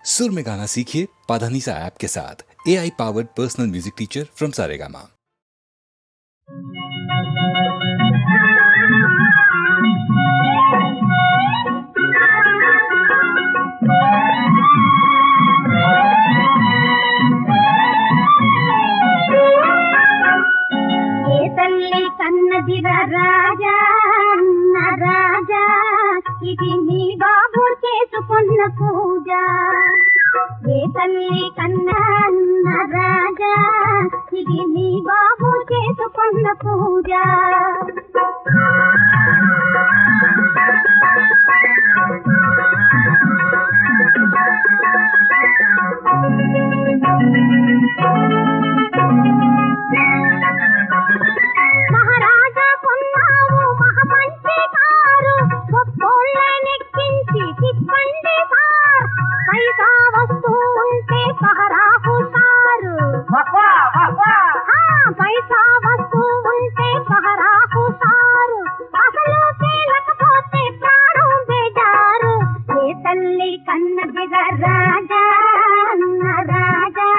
सुर में गाना सीखिए पाधानीसा ऐप के साथ। AI powered personal music teacher from Saregama. తల్లి కన్నదిర రాజా నా రాజా, ఇది నీ బాబు చేసుకున్న పూజ. ఏ తల్లి కన్నా నా రాజా, ఇది నీ బాబు చేసుకున్న పూజ. మహారాజా కొన్నావు మహమంచి కారు, గొప్పోళ్ళనెక్కించి తిప్పండి సార్. పైసా వస్తూ ఉంటే పహరా హుషారు, పైసా వస్తూ ఉంటే పహరా హుషారు. అసలు తేలకపోతే ప్రాణం బేజారు. ఏ తల్లి కన్నదిగ రాజా నా రాజా,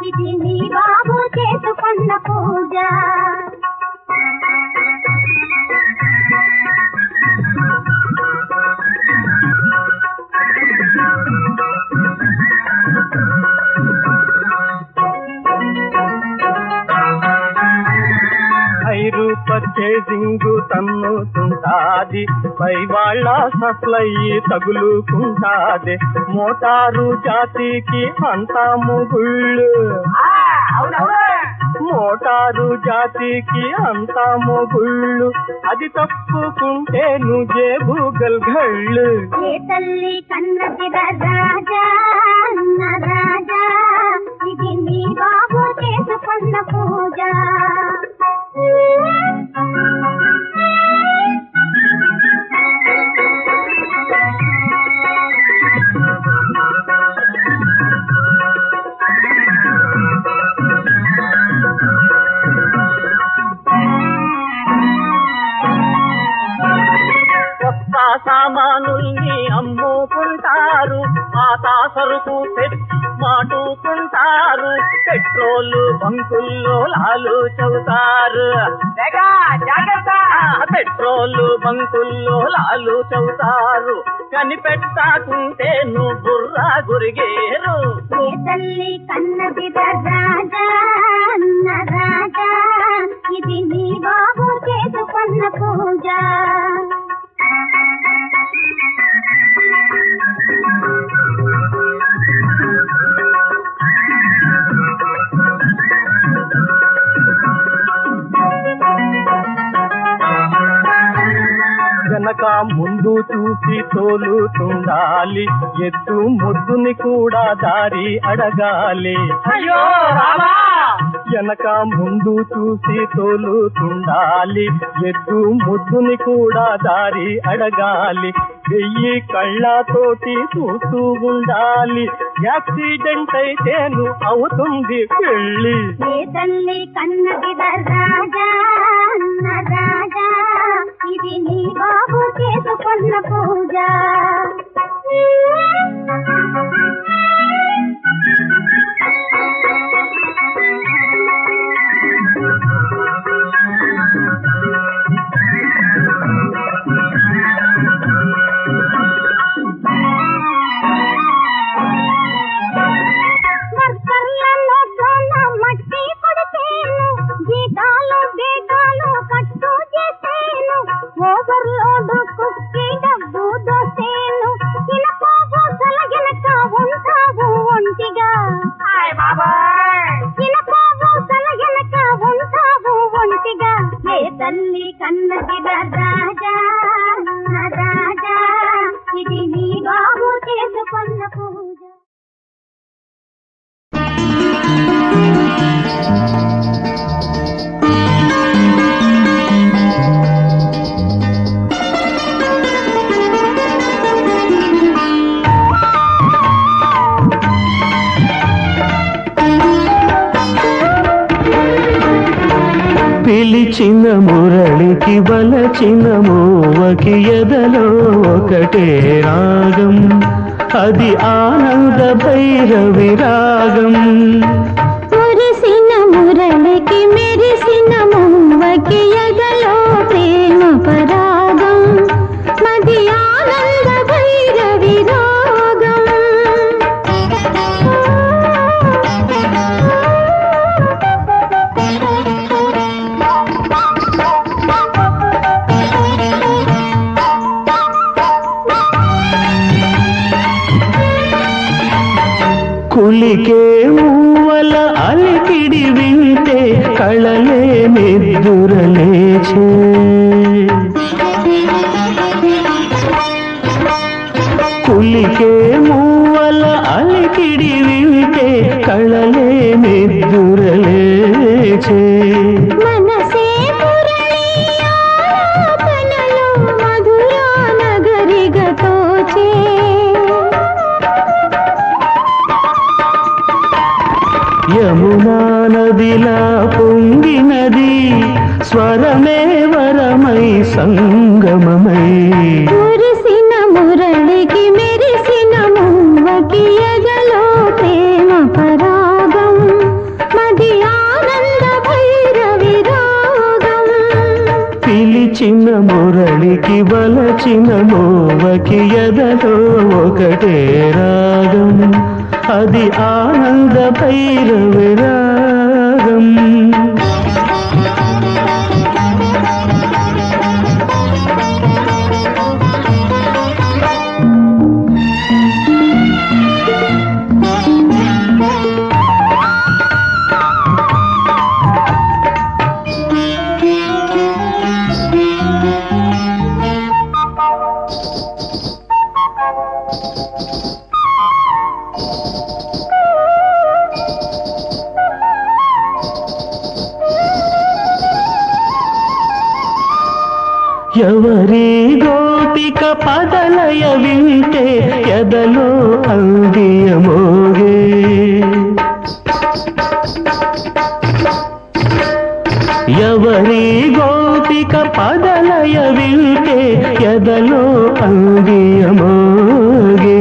ఇది నీ బాబు చేసుకున్న పూజ. ఐరు పర్చేసింగ్ తన్నుతుంటాది, పై వాళ్ళ సప్లై తగులుకుంటాది. మోటారు జాతికి అంతా మొగుళ్ళు, మోటారు జాతికి అంతా మొగుళ్ళు. అది తప్పుకుంటే జేబు గల్గళ్ళు. ఏ తల్లి కన్నదిర రాజా నా రాజా, ఇది నీ బాబు చేసుకున్న పూజ. కొత్త సామానుల్ని అమ్ముకుంటారు, పాతా సరుకు తెచ్చి మాటుకుంటారు. పెట్రోలు బంకుల్లో లాలు చౌతారు, పెట్రోలు బంకుల్లో లాలు చౌతారు. కనిపెట్టాకుంటే నువ్వు బుర్రా గురిగేరు. ఏ తల్లి కన్నదిర రాజా నా రాజా, ఇది నీ బాబు చేసుకున్న పూజ. వెనక ముందు చూసి తోలుతుండాలి, ఎద్దు ముద్దుని కూడా దారి అడగాలి. అయ్యో వెనక ముందు చూసి తోలుతుండాలి, ఎద్దు ముద్దుని కూడా దారి అడగాలి. 1000 కళ్ళతోటి చూస్తూ ఉండాలి, యాక్సిడెంట్ అయితేను అవుతుంది పెళ్ళి. ఏ తల్లి కన్నదిర రాజా నా రాజా, ఇది నీ బాబు చేసుకున్న పూజ. వర్కర్లలో సోన మట్టి పడితేను, జీతాలు బేగాలు కట్టు చేసేను. ఓవర్లోడు కుక్కి డబ్బు దోసేను, ఇనపావు సలగెనక ఉంటావు ఒంటిగా. ఇనపావు సలగెనక ఉంటావు ఒంటిగా. ఏ తల్లి కన్నదిర రాజా నా రాజా, ఇది నీ బాబు చేసుకున్న పూజ. పిలిచిన మురళికి వలచిన మూవకి ఎదలో ఒకటే రాగం. అది ఆనంద భైరవి రాగం. మురిసిన మురళికి మెరిసిన మువ్వకి ఎదలో ప్రేమ పరాగం, మది ఆనంద భైరవి రాగం. కులికే మూవల అలికిడి వింటే కళలే నిద్దురలేచే. కులికే మూవల అలికిడి వింటే కళలే నిద్దురలేచే. మనసే మురళి ఆలాపనలో మధురా నగరిగా తోచే. యమునా నదిలా పొంగినది స్వరమే వరమై సంగమమై. మురిసిన మురళికి మెరిసిన మువ్వకి ఎదలో ప్రేమ పరాగం, మది ఆనంద భైరవి రాగం. పిలిచిన మురళికి వలచిన మోవకి ఎదలో ఒకటే రాగం, అది ఆనంద భైరవి రాగం. ఎవరి గోపిక పదలయ వింటే ఎదలో అందియమోగే. ఎవరి గోపిక పదలయ వింటే ఎదలో అందియమోగే.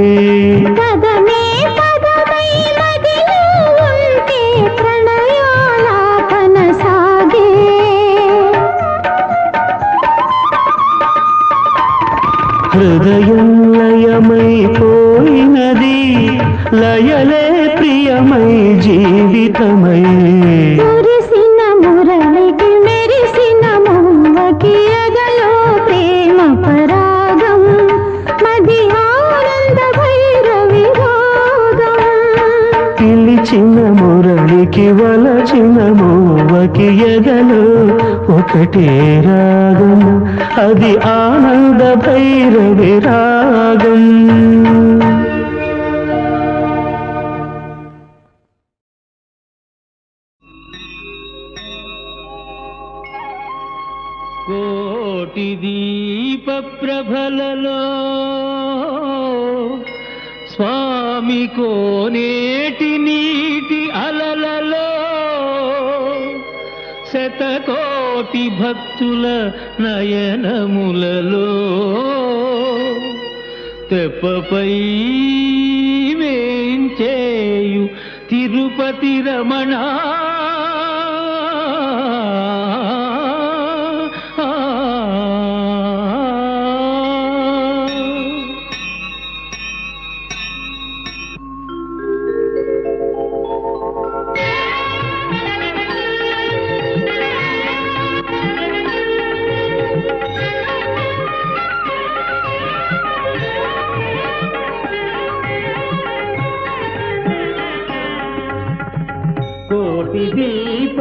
పదమే పదమై మదిలో ఉంటే ప్రణయాలాపన సాగే. హృదయం లయమైపోయినది లయలే ప్రియమై జీవితమై. మురిసిన మురళికి మెరిసిన మువ్వకి ఎదలో ప్రేమ పరాగం, మది ఆనంద భైరవి రాగం. పిలిచిన మురళికి వలచిన మోవకి ఎదలో ఒకటే రాగం, అది ఆనంద భైరవి రాగం. కోటి దీప ప్రభలలో స్వామి కోనేటి నీటి అలలలో శతకోటి భక్తుల నయనములలో తెప్పపై వేంచేయు తిరుపతి రమణ. కోటి దీప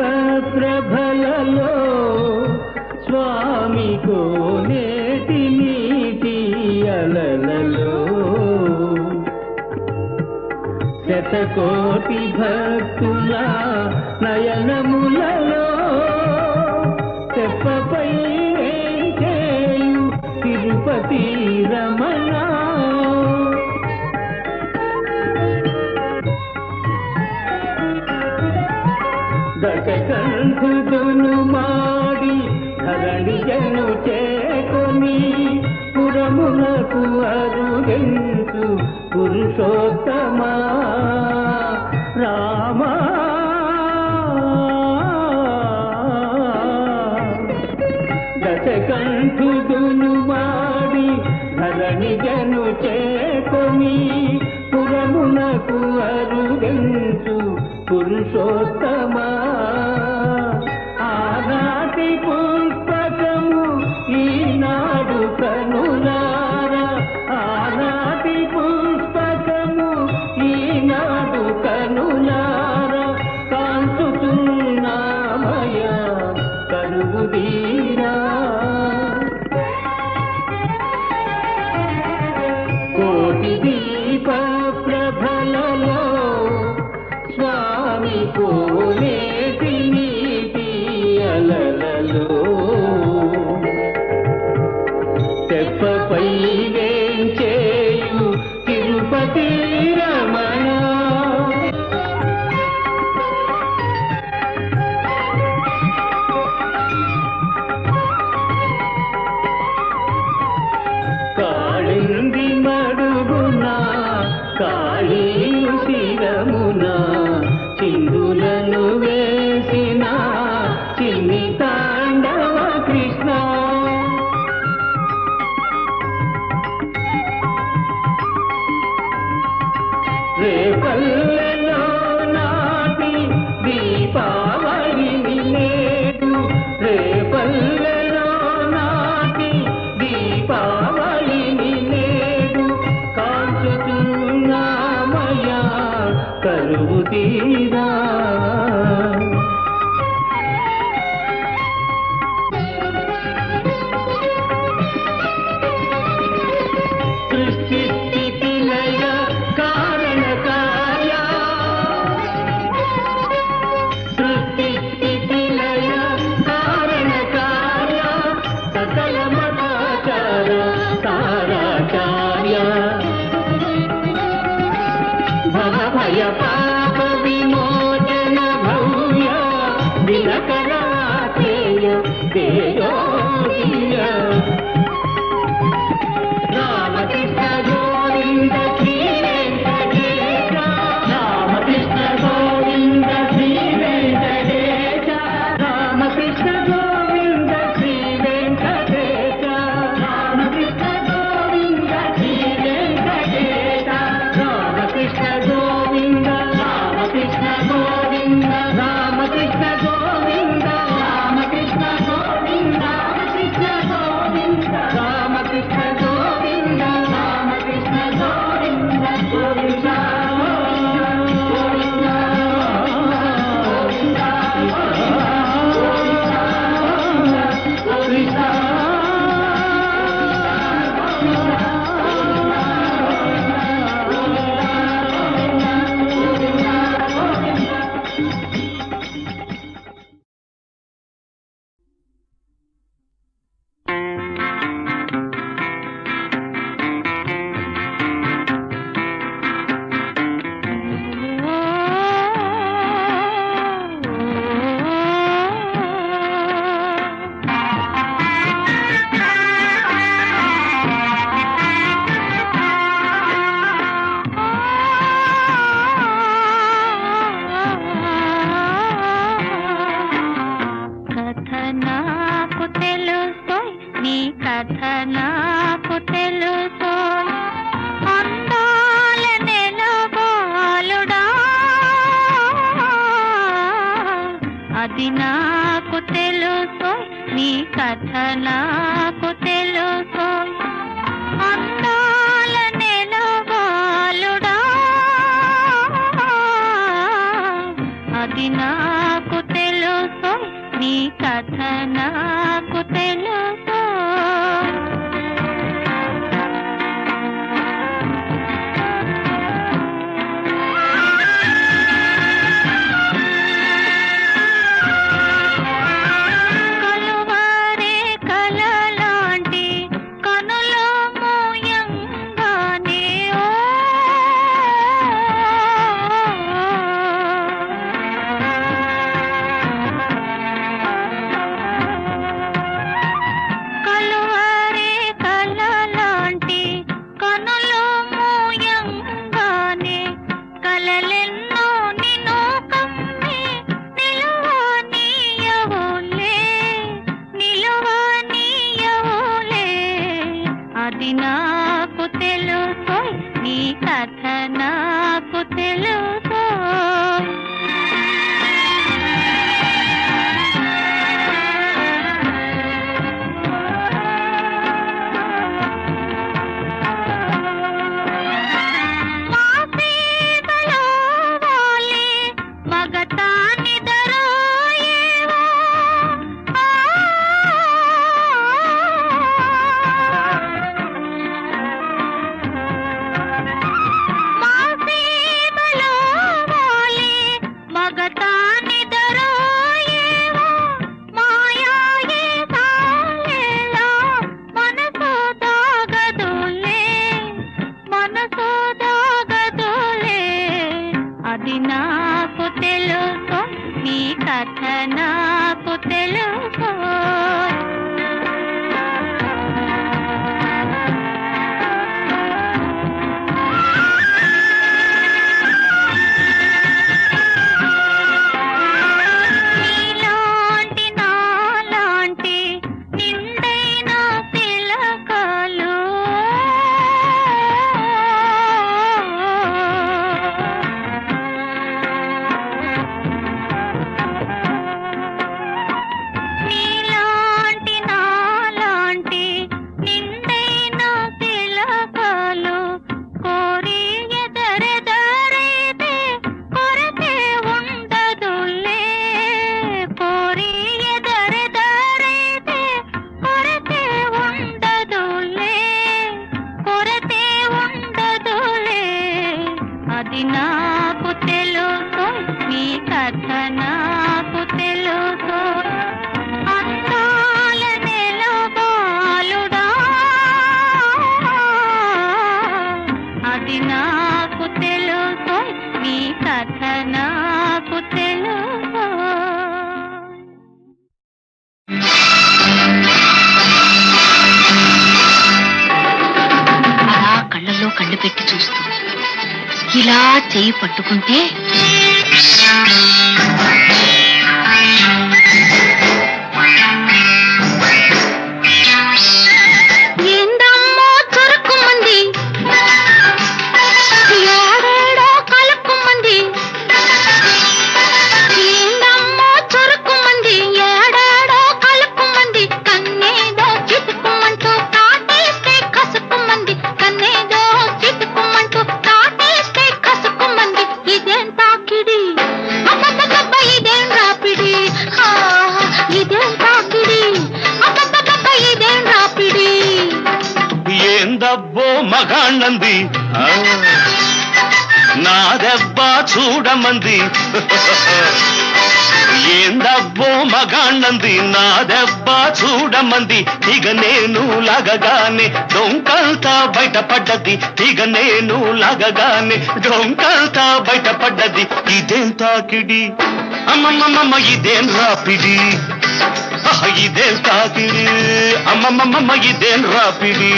ప్రభలలో స్వామి కోనేటి నీటి అలలలో శతకోటి భక్తుల నయనములలో తెప్పపై వేంచేయు తిరుపతి రమణ. దశకంఠుడును మాడి ధరణిజను చేకొని పురమునకు అరుగెంచు పురుషోత్తమా రామా దశకంఠుదును మాడి ధరణి జను చేకొని పురమునకు అరుగంచు పురుషోత్తమా ఆనాటి పుస్తకము ఈనాడు కనులారా ఆనాటి పుస్తకము ఈనాడు కనులారా కాంచుతున్నామయ కరుగుదీరా కోటి దీప ప్రభలలో స్వామి కోనేటి నీటి అలలలో తెప్పపై వేంచేయు తిరుపతి రమణ కాళింది మడుగున కాళీయు శిరమున చిందులను వేసిన చిన్ని తాండవ కృష్ణ రేపల్లెలో నాటి దీపావళిని నేడు రేపల్లెలో నాటి దీపావళిని నేడు కాంచుతున్నామయ్యా కరువు తీరా సృష్టి స్థితి లయ కారణ కార్య సృష్టి స్థితి లయ కారణ కార్య సకల మతాచార తారాచార్య భవ భయ పాప విమోచన భవ్య దినకరాత్రేయ తేజోదీయ రామకృష్ణ గోవింద శ్రీ వెంకటేశ రామకృష్ణ గోవింద శ్రీ వెంకటేశ రామకృష్ణ గోవింద శ్రీ వెంకటేశ రామకృష్ణ గోవింద శ్రీ వెంకటేశ రామకృష్ణ గోవింద రామకృష్ణ గోవింద రామకృష్ణ గోవింద రామకృష్ణ గోవింద రామకృష్ణ గోవింద రామకృష్ణ గోవింద రామకృష్ణ గోవింద గోవింద అది నాకు తెలుసు నీ కథ నాకు తెలుసు అందాల నెలవాలుడా అది నాకు తెలుసు నీ కథ నాకు తెలుసు కలలెన్నో నిన్ను కమ్మి నిలువనీయవులే అది నాకు తెలుసు నీ కథ నాకు తెలుసు అది నాకు తెలుసు నీ కథ నాకు తెలుసు నీలాంటి నాలాంటి నిండైన పిలకలు నీలాంటి నాలాంటి నిండైన పిలకలు కోరి ఎదరెదరైతే కొరతే ఉండదులే కోరి ఎదరెదరైతే కొరతే ఉండదులే కొరతే ఉండదులే అది నాకు తెలుసు నీ కథ నాకు తెలుసు అందాల నెలబాలుడా అది నాకు తెలుసు నీ కథ నాకు తెలుసు అలా కళ్ళల్లో కళ్ళు పెట్టి చూస్తూ ఇలా చెయ్యి పట్టుకుంటే ఏందమ్మో చురుక్కుమంది ఏడేడో కలుక్కుమంది ఏందమ్మో చురుక్కుమంది ఏడేడో కలుక్కుమంది కన్నేదో చితుక్కుమంటూ కాటేస్తే కసుక్కుమంది కన్నేదో చితుక్కుమంటూ కాటేస్తే కసుక్కుమంది ఇదేం తాకిడి అబ్బబ్బబ్బ ఇదేం రాపిడి ఇదేం తాకిడి అబ్బబ్బబ్బ ఇదేం రాపిడి ఏందబ్బో మగాణ్ణంది నా దెబ్బ చూడమంది ఏందబ్బో మగాణ్ణంది నా దెబ్బ చూడమంది ఇక నేను లాగగానే డొంకంతా బయటపడ్డది ఇక నేను లాగగానే డొంకంతా బయటపడ్డది ఇదేం తాకిడి అమ్మమ్మమ్మ ఇదేం రాపిడి ఇదేం తాకిడి అమ్మమ్మమ్మ ఇదేం రాపిడి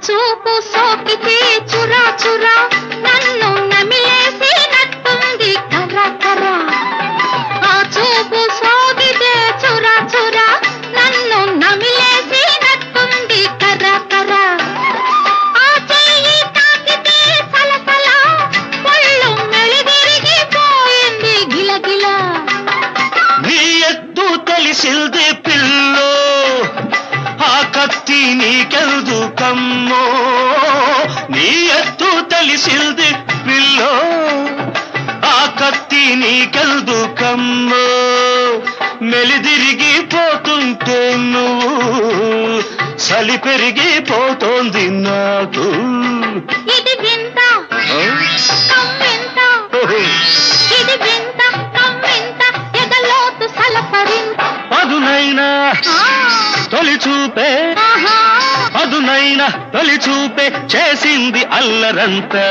చూపు సోకితే చురా చురా నన్ను నమిలేసినట్టుంది కర్ర కర్ర ఆ చూపు సోకితే చురా చురా నన్ను నమిలేసినట్టుంది కర్ర కర్ర ఆ చెయ్యి తాకితే సలసల ఒళ్ళు మెలిదిరిగిపోయింది గిలగిల నీ ఎత్తు తెలిసింది పిల్లో ఆ కత్తి నీకెందుకమ్మో నీ ఎత్తు తెలిసింది పిల్లో ఆ కత్తి నీకెందుకమ్మో మెలిదిరిగిపోతుంటే నువ్వు చలి పెరిగిపోతోంది నాకు ఇది వింత కమ్మింత ఇది వింత కమ్మింత ఎదల తొలి చూపే అదునైన తొలి చూపే చేసింది అల్లరంతా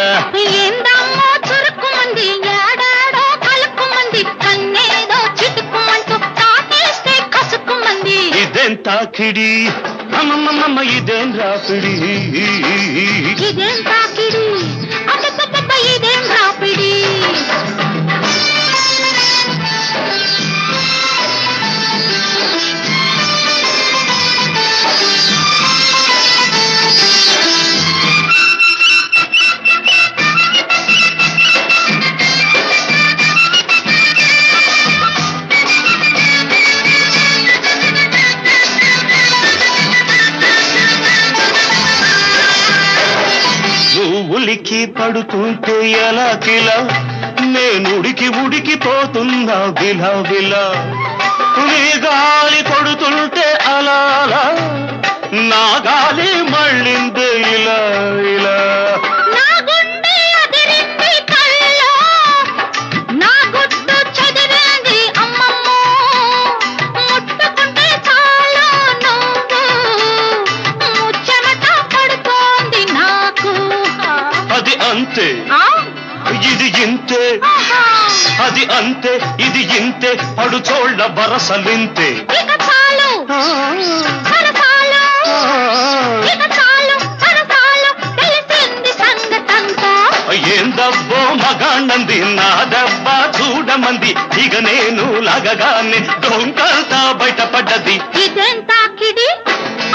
ఏందమ్మో చురుక్కుమంది ఏడాడో కలుక్కుమంది కన్నేదో చిటుక్కుమంటూ తాటేస్తే కసుక్కుమంది ఇదేం తాకిడి అమ్మమ్మమ్మ ఇదేం రాపిడి ఇదేం తాకిడి అబ్బబ్బబ్బ ఇదేం రాపిడి ఉలికి పడుతుంటే ఎలా కిలా నేను ఉడికిపోతున్నా విలా విలా నీ గాలి కొడుతుంటే అలా అలా నా గాలి మళ్ళిందే ఇలా ఇలా నా గుండె అదిరింది కళ్ళలో నా గుట్టు చెదిరింది అమ్మమ్మో ముట్టుకుంటే చాలు నువ్వు ముచ్చమట పడుతోంది నాకు అది అంతే ఆ? ఇది ఇంతే ఆహా. అది అంతే ఇది ఇంతే పడుచోళ్ళ బరసలింతే ఇక చాలు సరసాలు ఇక చాలు సరసాలు తెలిసింది సంగతంతా ఏందబ్బో మగాణ్ణంది నా దెబ్బ చూడమంది ఇక నేను లాగగానే డొంకంతా బయటపడ్డది ఇదేం తాకిడి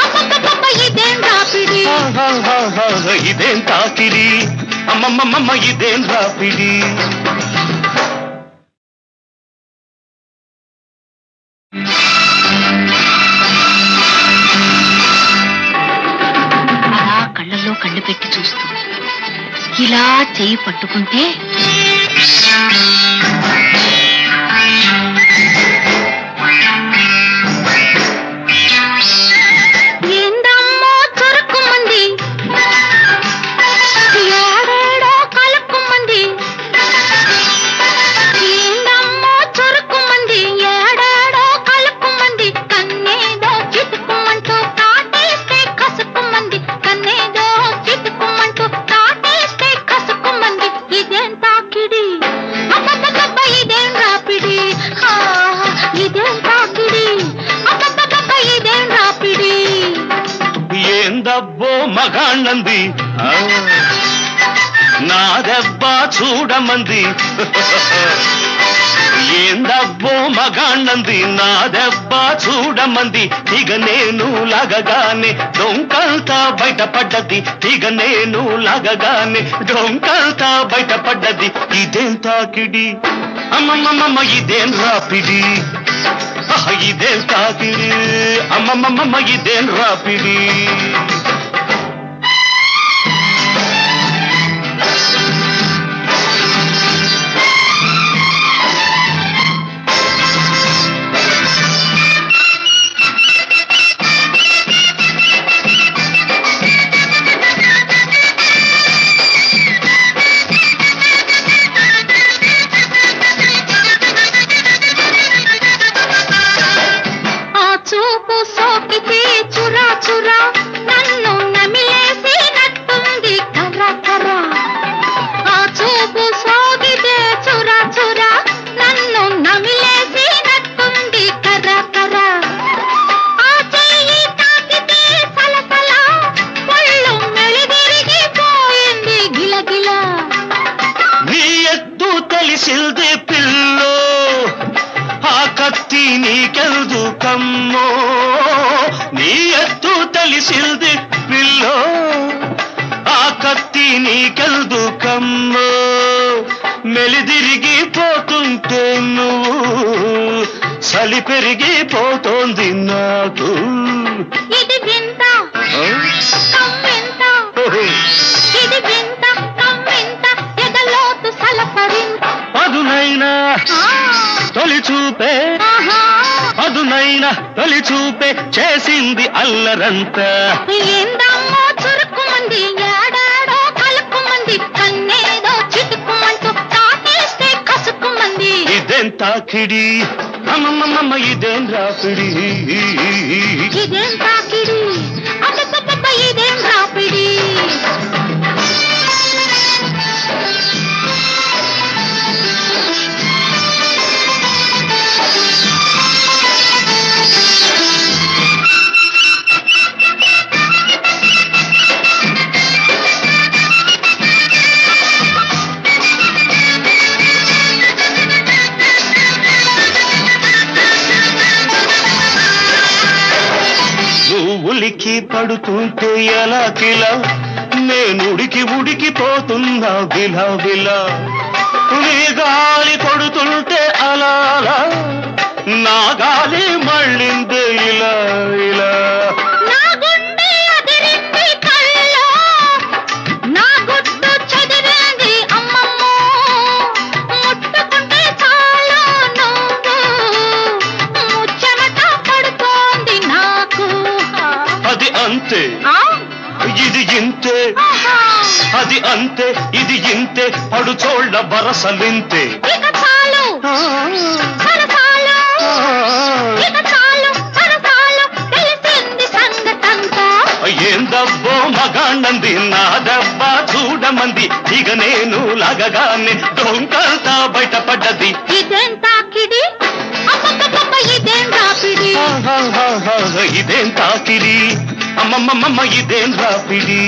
అబ్బబ్బబ్బ ఇదేం రాపిడి ఇదేం తాకిడి అమ్మమ్మమ్మ ఇదేం రాపిడి అలా కళ్ళల్లో కళ్ళు పెట్టి చూస్తూ ఇలా చెయ్యి పట్టుకుంటే ఏందమ్మో చురుక్కుమంది ఏడేడో కలుక్కుమంది ఏందమ్మో చురుక్కుమంది ఏడేడో కలుక్కుమంది కన్నేదో చిటుక్కుమంటూ తాటేస్తే కసుక్కుమంది కన్నేదో చిటుక్కుమంటూ తాటేస్తే కసుక్కుమంది ఇదేం తాకిడి అబ్బబ్బబ్బ ఇదేం రాపిడి ఇదేం తాకిడి అబ్బబ్బబ్బ ఇదేం రాపిడి ఏందబ్బో మగాణ్ణంది నా దెబ్బ చూడమంది ఏందబ్బో మగాణ్ణంది నా దెబ్బ చూడమంది ఇక నేను లాగగానే డొంకంతా బయటపడ్డది ఇక నేను లాగగానే డొంకంతా బయటపడ్డది ఇదేం తాకిడి అమ్మమ్మమ్మ ఇదేం రాపిడి ఇదేం తాకిడి అమ్మమ్మమ్మ ఇదేం రాపిడి ఆ చూపు సోకితే చురా చురా నన్ను నమిలేసినట్టుంది కర్ర కర్ర ఆ చూపు సోకితే చురా చురా నన్ను నమిలేసినట్టుంది కర్ర కర్ర ఆ చెయ్యి తాకితే సలసల ఒళ్ళు మెలిదిరిగిపోయింది గిలగిల నీ ఎత్తు తెలిసింది పిల్లో ఆ కత్తి నీకెల్దు కమ్మో నీ ఎత్తు తెలిసింది పిల్లో ఆ కత్తి నీకెల్దు కమ్మో మెలిదిరిగిపోతుంటే నువ్వు చలి పెరిగిపోతోంది నాకు ఇది వింత కమ్మింత ఇది వింత కమ్మింత ఎదలోతు సలపరింత అదునైనా తొలి చూపే అదునైనా తొలి చూపే చేసింది అల్లరంతా ఏందమ్మో చురుక్కుమంది ఏడాడో కలుక్కుమంది కన్నేదో చిటుక్కుమంటూ తాటేస్తే కసుక్కుమంది ఇదే ఇదేం తాకిడి అమ్మమ్మమ్మ ఇదేం రాపిడి ఇదేం తాకిడి అబ్బబ్బబ్బ ఇదేం రాపిడి ఉలికి పడుతుంటే ఎలా కిలా నేను ఉడికిపోతున్నా విలా విలా నీ గాలి కొడుతుంటే అలా అలా నా గాలి మళ్ళిందే ఇలా ఇలా నా గుండె అదిరింది కళ్ళలో నా గుట్టు చెదిరింది అమ్మమ్మో ముట్టుకుంటే చాలు నువ్వు ముచ్చమట పడుతోంది నాకు అది అంతే ఆ? ఇది ఇంతే ఆహా. అది అంతే ఇది ఇంతే పడుచోళ్ళ వరసలింతే ఇక చాలు సరసాలు ఇక చాలు సరసాలు తెలిసింది సంగతంతా ఏం దబ్బో మగాణ్ణంది నా దెబ్బ చూడమంది ఇక నేను లాగగానే డొంకంతా బయటపడ్డది ఇదేం తాకిడి అబ్బబ్బబ్బ ఇదేం రాపిడి ఇదేం తాకిడి అమ్మమ్మమ్మ ఇదేం రాపిడి